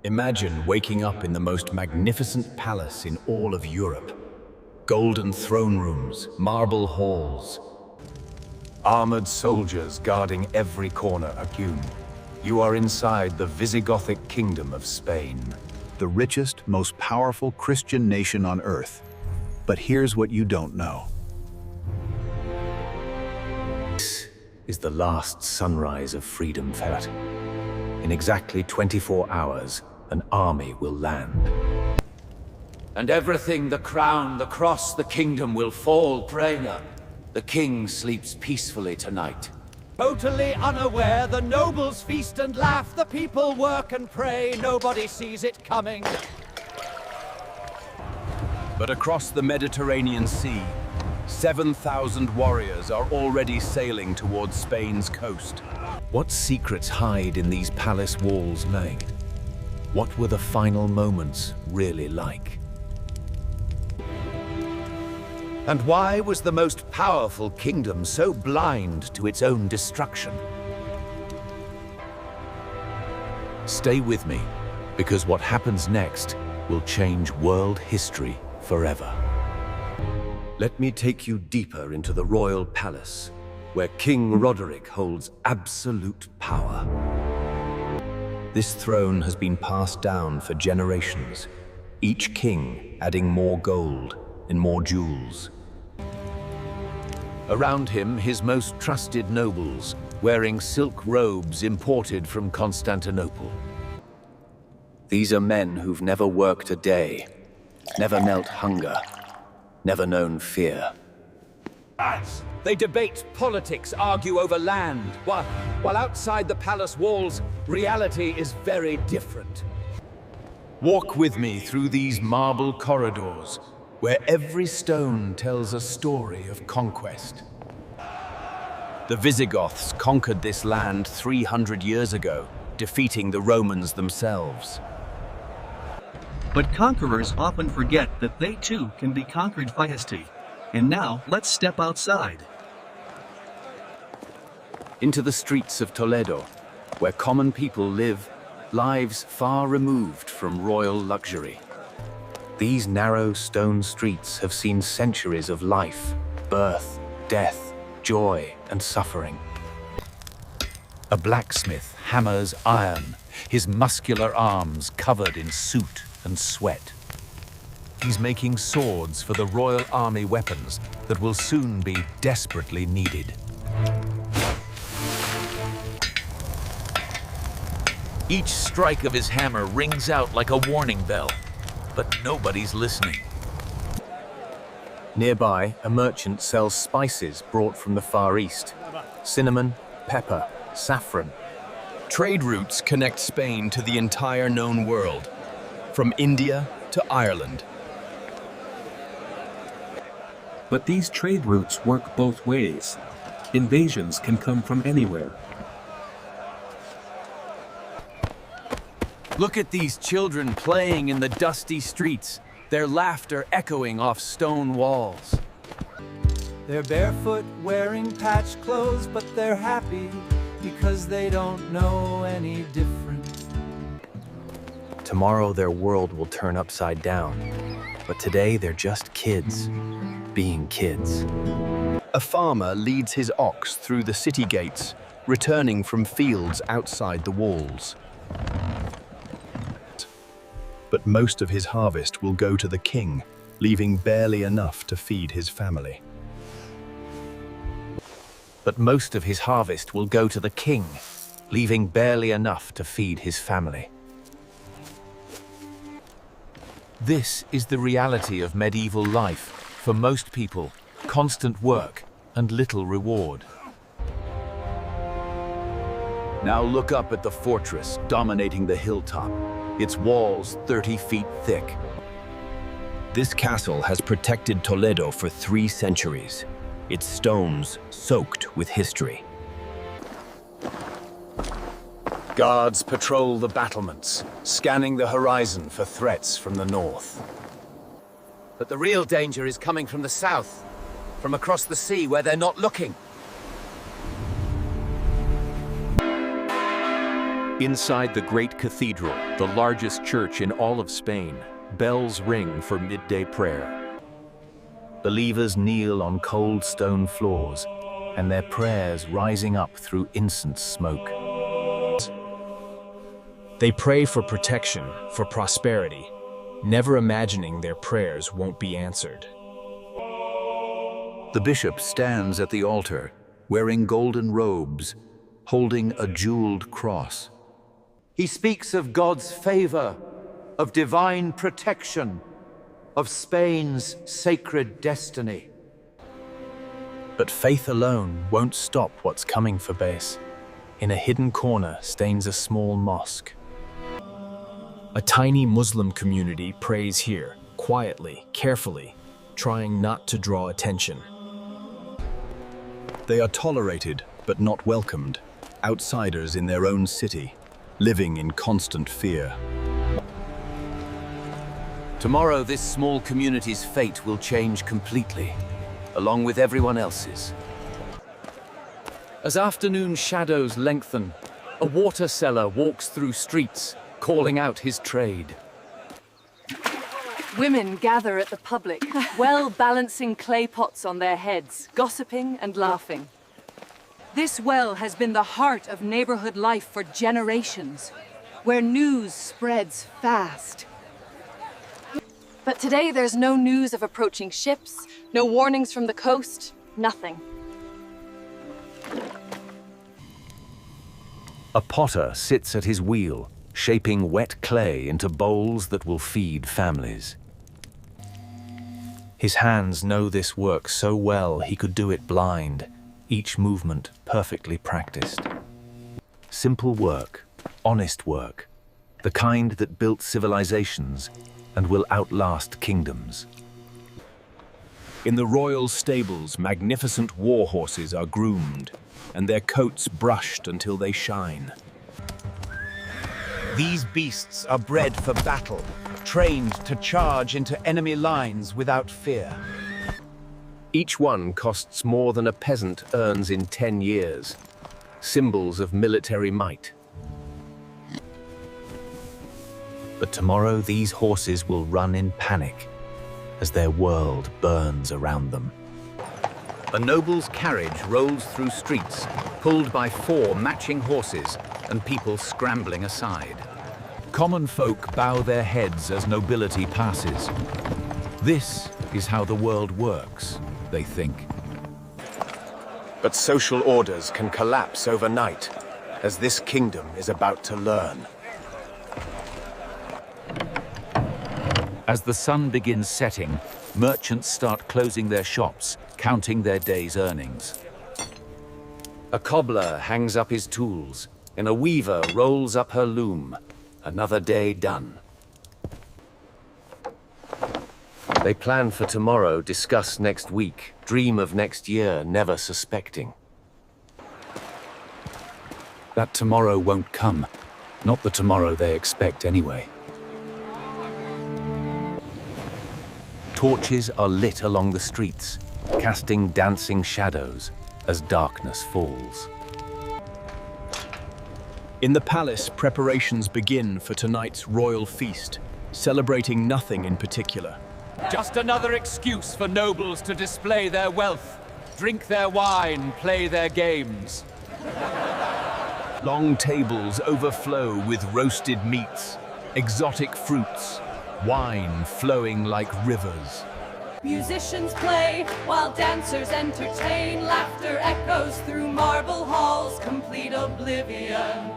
Imagine waking up in the most magnificent palace in all of Europe. Golden throne rooms, marble halls, Armored soldiers guarding every corner acumen. You are inside the Visigothic kingdom of Spain. The richest, most powerful Christian nation on earth. But here's what you don't know. This is the last sunrise of freedom, Ferret. In exactly 24 hours, an army will land. And everything, the crown, the cross, the kingdom will fall, Brainer. The king sleeps peacefully tonight. Totally unaware, the nobles feast and laugh, the people work and pray, nobody sees it coming. But across the Mediterranean Sea, 7,000 warriors are already sailing towards Spain's coast. What secrets hide in these palace walls, May? What were the final moments really like? And why was the most powerful kingdom so blind to its own destruction? Stay with me, because what happens next will change world history forever. Let me take you deeper into the royal palace, where King Roderic holds absolute power. This throne has been passed down for generations, each king adding more gold and more jewels. Around him, his most trusted nobles, wearing silk robes imported from Constantinople. These are men who've never worked a day, never knelt hunger, never known fear. They debate politics, argue over land, while outside the palace walls, reality is very different. Walk with me through these marble corridors, where every stone tells a story of conquest. The Visigoths conquered this land 300 years ago, defeating the Romans themselves. But conquerors often forget that they too can be conquered by history. And now, let's step outside. Into the streets of Toledo, where common people live lives far removed from royal luxury. These narrow stone streets have seen centuries of life, birth, death, joy, and suffering. A blacksmith hammers iron, his muscular arms covered in soot and sweat. He's making swords for the royal army weapons that will soon be desperately needed. Each strike of his hammer rings out like a warning bell, but nobody's listening. Nearby, a merchant sells spices brought from the Far East. Cinnamon, pepper, saffron. Trade routes connect Spain to the entire known world, from India to Ireland. But these trade routes work both ways. Invasions can come from anywhere. Look at these children playing in the dusty streets, their laughter echoing off stone walls. They're barefoot, wearing patched clothes, but they're happy because they don't know any different. Tomorrow their world will turn upside down, but today they're just kids, being kids. A farmer leads his ox through the city gates, returning from fields outside the walls. But most of his harvest will go to the king, leaving barely enough to feed his family. But most of his harvest will go to the king, leaving barely enough to feed his family. This is the reality of medieval life. For most people, constant work and little reward. Now look up at the fortress dominating the hilltop, its walls 30 feet thick. This castle has protected Toledo for 3 centuries, its stones soaked with history. Guards patrol the battlements, scanning the horizon for threats from the north. But the real danger is coming from the south, from across the sea where they're not looking. Inside the great cathedral, the largest church in all of Spain, bells ring for midday prayer. Believers kneel on cold stone floors, and their prayers rising up through incense smoke. They pray for protection, for prosperity, never imagining their prayers won't be answered. The bishop stands at the altar, wearing golden robes, holding a jeweled cross. He speaks of God's favor, of divine protection, of Spain's sacred destiny. But faith alone won't stop what's coming for base. In a hidden corner stands a small mosque. A tiny Muslim community prays here, quietly, carefully, trying not to draw attention. They are tolerated, but not welcomed, outsiders in their own city, living in constant fear. Tomorrow, this small community's fate will change completely, along with everyone else's. As afternoon shadows lengthen, a water seller walks through streets, calling out his trade. Women gather at the public, well balancing clay pots on their heads, gossiping and laughing. This well has been the heart of neighborhood life for generations, where news spreads fast. But today there's no news of approaching ships, no warnings from the coast, nothing. A potter sits at his wheel, shaping wet clay into bowls that will feed families. His hands know this work so well he could do it blind, each movement perfectly practiced. Simple work, honest work, the kind that built civilizations and will outlast kingdoms. In the royal stables, magnificent war horses are groomed, and their coats brushed until they shine. These beasts are bred for battle, trained to charge into enemy lines without fear. Each one costs more than a peasant earns in 10 years, symbols of military might. But tomorrow these horses will run in panic as their world burns around them. A noble's carriage rolls through streets, pulled by 4 matching horses and people scrambling aside. Common folk bow their heads as nobility passes. This is how the world works, they think. But social orders can collapse overnight, as this kingdom is about to learn. As the sun begins setting, merchants start closing their shops, counting their day's earnings. A cobbler hangs up his tools, and a weaver rolls up her loom. Another day done. They plan for tomorrow, discuss next week, dream of next year, never suspecting. That tomorrow won't come. Not the tomorrow they expect anyway. Torches are lit along the streets, casting dancing shadows as darkness falls. In the palace, preparations begin for tonight's royal feast, celebrating nothing in particular. Just another excuse for nobles to display their wealth, drink their wine, play their games. Long tables overflow with roasted meats, exotic fruits, wine flowing like rivers. Musicians play while dancers entertain. Laughter echoes through marble halls, complete oblivion.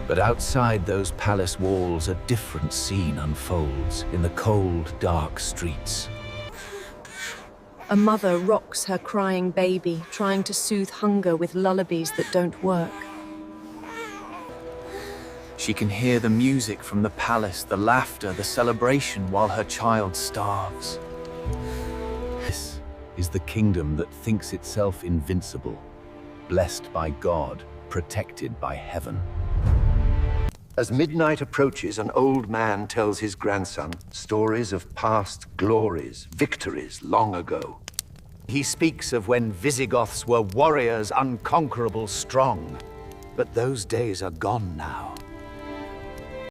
But outside those palace walls, a different scene unfolds in the cold, dark streets. A mother rocks her crying baby, trying to soothe hunger with lullabies that don't work. She can hear the music from the palace, the laughter, the celebration while her child starves. This is the kingdom that thinks itself invincible, blessed by God, protected by heaven. As midnight approaches, an old man tells his grandson stories of past glories, victories long ago. He speaks of when Visigoths were warriors unconquerable strong. But those days are gone now.